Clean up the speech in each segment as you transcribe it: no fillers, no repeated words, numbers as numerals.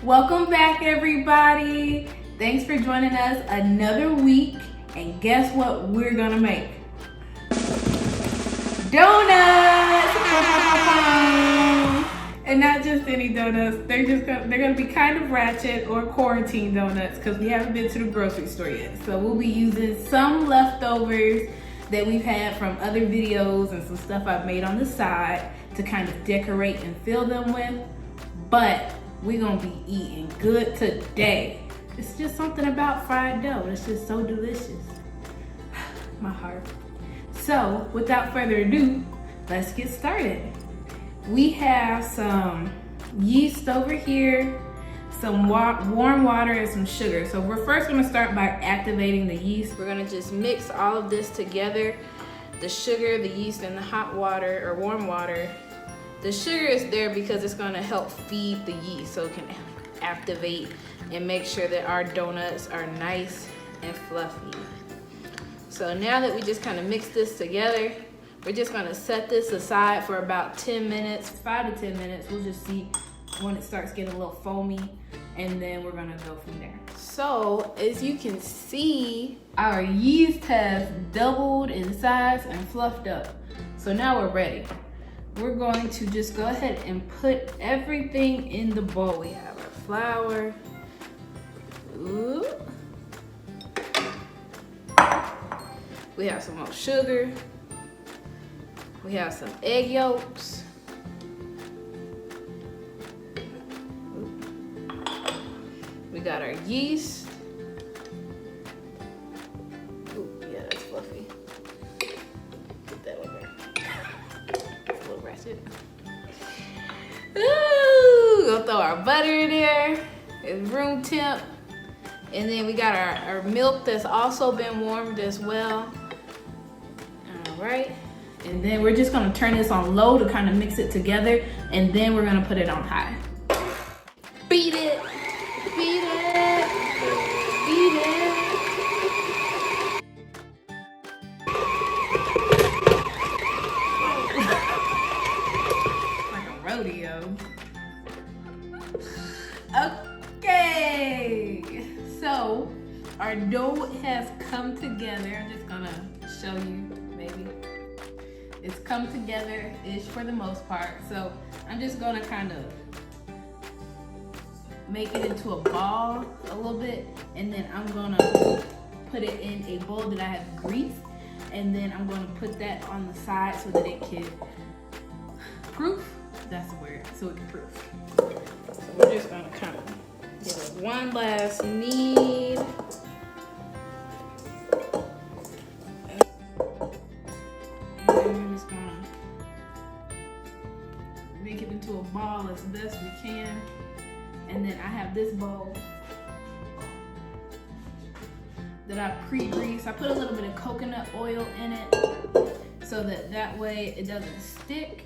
Welcome back, everybody. Thanks for joining us another week. And guess what we're gonna make? Donuts! And not just any donuts. They're gonna be kind of ratchet or quarantine donuts because we haven't been to the grocery store yet. So we'll be using some leftovers that we've had from other videos and some stuff I've made on the side to kind of decorate and fill them with. But we're gonna be eating good today. It's just something about fried dough. It's just so delicious. My heart. So without further ado, let's get started. We have some yeast over here, some warm water, and some sugar. So we're first gonna start by activating the yeast. We're gonna just mix all of this together. The sugar, the yeast, and the hot water or warm water. The sugar is there because it's gonna help feed the yeast so it can activate and make sure that our donuts are nice and fluffy. So now that we just kind of mix this together, we're just gonna set this aside for about 10 minutes, 5 to 10 minutes. We'll just see when it starts getting a little foamy, and then we're gonna go from there. So as you can see, our yeast has doubled in size and fluffed up. So now we're ready. We're going to just go ahead and put everything in the bowl. We have our flour. Ooh. We have some more sugar. We have some egg yolks. Ooh. We got our yeast. Ooh, yeah, that's fluffy. Get that over there. Ooh, gonna throw our butter in there. It's room temp. And then we got our milk that's also been warmed as well. All right. And then we're just gonna turn this on low to kind of mix it together. And then we're gonna put it on high. Beat it, beat it, beat it. Rodeo. Okay, so our dough has come together. I'm just gonna show you, maybe. It's come together-ish for the most part. So I'm just gonna kind of make it into a ball a little bit, and then I'm gonna put it in a bowl that I have greased, and then I'm gonna put that on the side so that it can proof. That's the word, so it can proof. So we're just gonna kind of give it one last knead. And then we're just gonna make it into a ball as best we can. And then I have this bowl that I pre-greased. I put a little bit of coconut oil in it so that way it doesn't stick.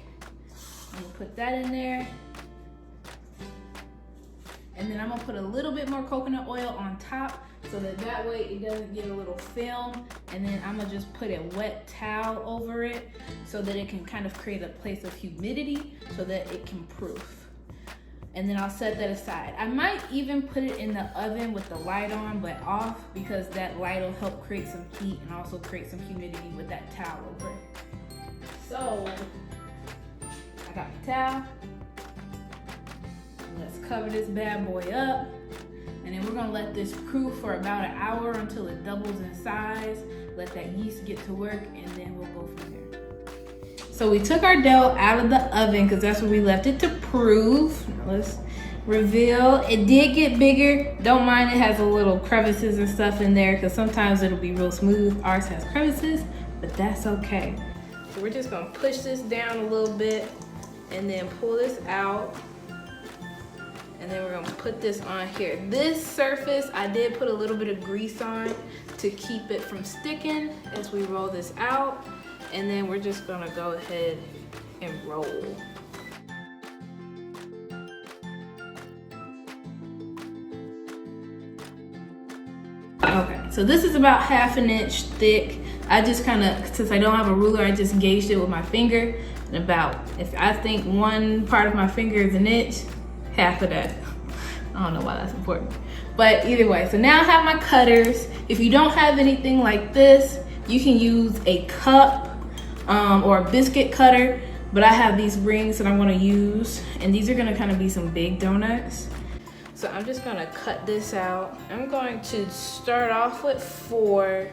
I'm gonna put that in there. And then I'm gonna put a little bit more coconut oil on top so that way it doesn't get a little film. And then I'm gonna just put a wet towel over it so that it can kind of create a place of humidity so that it can proof. And then I'll set that aside. I might even put it in the oven with the light on but off, because that light will help create some heat and also create some humidity with that towel over it. So, I got my towel. Let's cover this bad boy up. And then we're gonna let this proof for about an hour until it doubles in size. Let that yeast get to work, and then we'll go from there. So we took our dough out of the oven because that's where we left it to proof. Let's reveal. It did get bigger. Don't mind it has a little crevices and stuff in there because sometimes it'll be real smooth. Ours has crevices, but that's okay. So we're just gonna push this down a little bit and then pull this out. And then we're gonna put this on here. This surface, I did put a little bit of grease on to keep it from sticking as we roll this out. And then we're just gonna go ahead and roll. Okay, so this is about 1/2 inch thick. I just kind of, since I don't have a ruler, I just gauged it with my finger. And about, if I think one part of my finger is an inch, half of that. I don't know why that's important. But either way, so now I have my cutters. If you don't have anything like this, you can use a cup or a biscuit cutter. But I have these rings that I'm gonna use, and these are gonna kind of be some big donuts. So I'm just gonna cut this out. I'm going to start off with 4,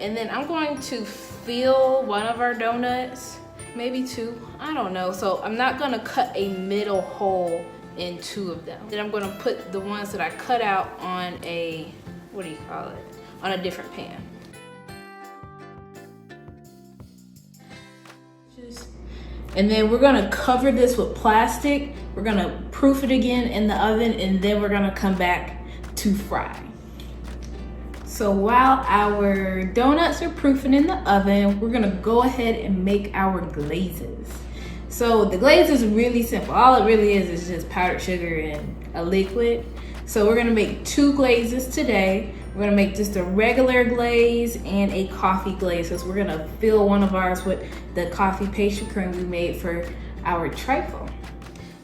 and then I'm going to fill one of our donuts, maybe 2, I don't know. So I'm not gonna cut a middle hole in 2 of them. Then I'm gonna put the ones that I cut out on a, what do you call it? On a different pan. And then we're gonna cover this with plastic. We're gonna proof it again in the oven, and then we're gonna come back to fry. So while our donuts are proofing in the oven, we're gonna go ahead and make our glazes. So the glaze is really simple. All it really is just powdered sugar and a liquid. So we're gonna make 2 glazes today. We're gonna make just a regular glaze and a coffee glaze, because we're gonna fill one of ours with the coffee pastry cream we made for our trifle.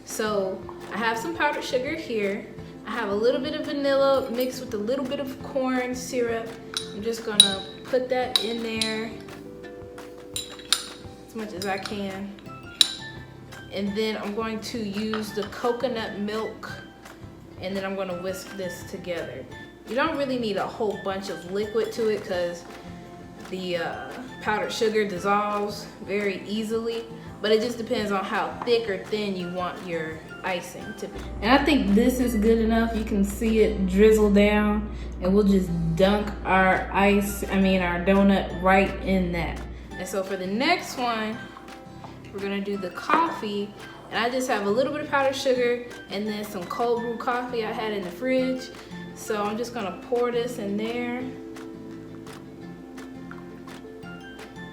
So I have some powdered sugar here. I have a little bit of vanilla mixed with a little bit of corn syrup. I'm just gonna put that in there as much as I can. And then I'm going to use the coconut milk, and then I'm gonna whisk this together. You don't really need a whole bunch of liquid to it, because the powdered sugar dissolves very easily, but it just depends on how thick or thin you want your icing to be. And I think this is good enough. You can see it drizzle down, and we'll just dunk our our donut right in that. And so for the next one, we're gonna do the coffee, and I just have a little bit of powdered sugar and then some cold brew coffee I had in the fridge. So I'm just gonna pour this in there.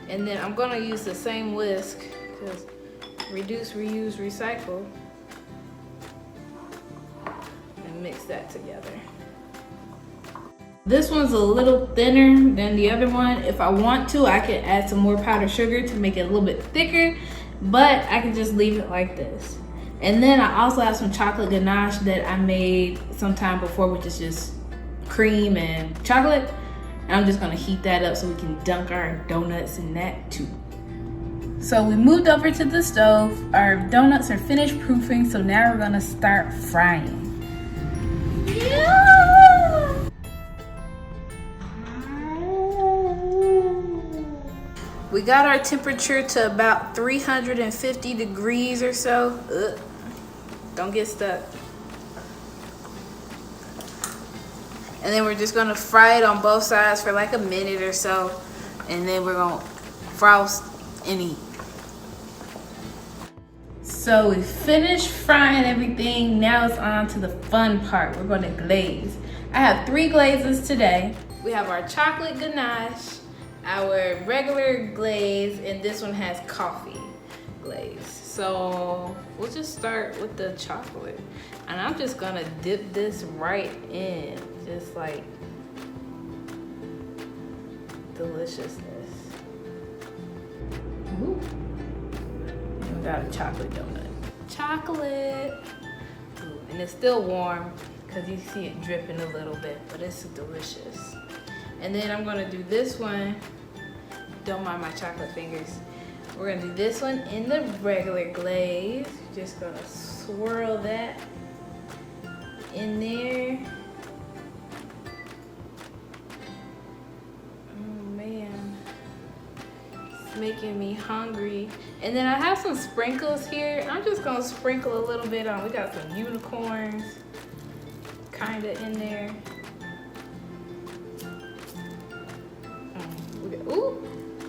And then I'm gonna use the same whisk, because reduce, reuse, recycle. And mix that together. This one's a little thinner than the other one. If I want to, I can add some more powdered sugar to make it a little bit thicker, but I can just leave it like this. And then I also have some chocolate ganache that I made sometime before, which is just cream and chocolate. And I'm just gonna heat that up so we can dunk our donuts in that too. So we moved over to the stove. Our donuts are finished proofing, so now we're gonna start frying. Yeah! We got our temperature to about 350 degrees or so. Ugh. Don't get stuck. And then we're just gonna fry it on both sides for like a minute or so. And then we're gonna frost and eat. So we finished frying everything. Now it's on to the fun part. We're gonna glaze. I have 3 glazes today. We have our chocolate ganache, our regular glaze, and this one has coffee glaze. So we'll just start with the chocolate. And I'm just gonna dip this right in, just like deliciousness. Ooh. And we got a chocolate donut. Chocolate. Ooh, and it's still warm, because you see it dripping a little bit, but it's delicious. And then I'm gonna do this one. Don't mind my chocolate fingers. We're gonna do this one in the regular glaze. Just gonna swirl that in there. Oh man, it's making me hungry. And then I have some sprinkles here. I'm just gonna sprinkle a little bit on. We got some unicorns kinda in there. Ooh,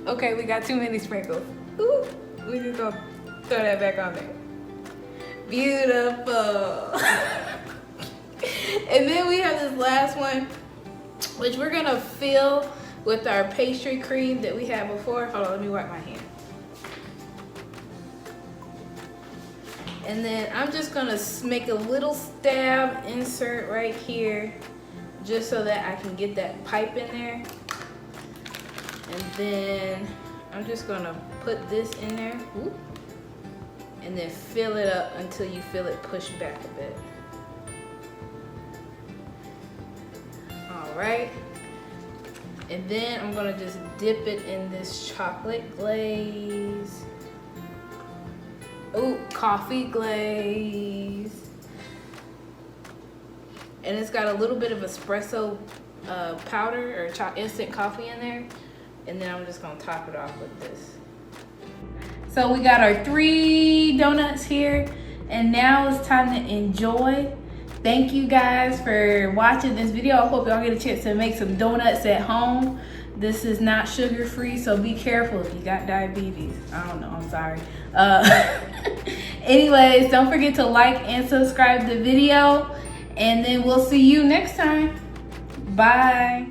okay, we got too many sprinkles. Ooh, we just gonna throw that back on there. Beautiful. And then we have this last one, which we're gonna fill with our pastry cream that we had before. Hold on, let me wipe my hand. And then I'm just gonna make a little stab insert right here, just so that I can get that pipe in there. And then I'm just gonna put this in there. Ooh, and then fill it up until you feel it push back a bit. right? And then I'm gonna just dip it in this chocolate glaze. Oh, coffee glaze. And it's got a little bit of espresso powder or instant coffee in there. And then I'm just gonna top it off with this. So we got our 3 donuts here, and now it's time to enjoy. Thank you guys for watching this video. I hope y'all get a chance to make some donuts at home. This is not sugar free, so be careful if you got diabetes. I don't know, I'm sorry. Anyways, don't forget to like and subscribe the video, and then we'll see you next time. Bye.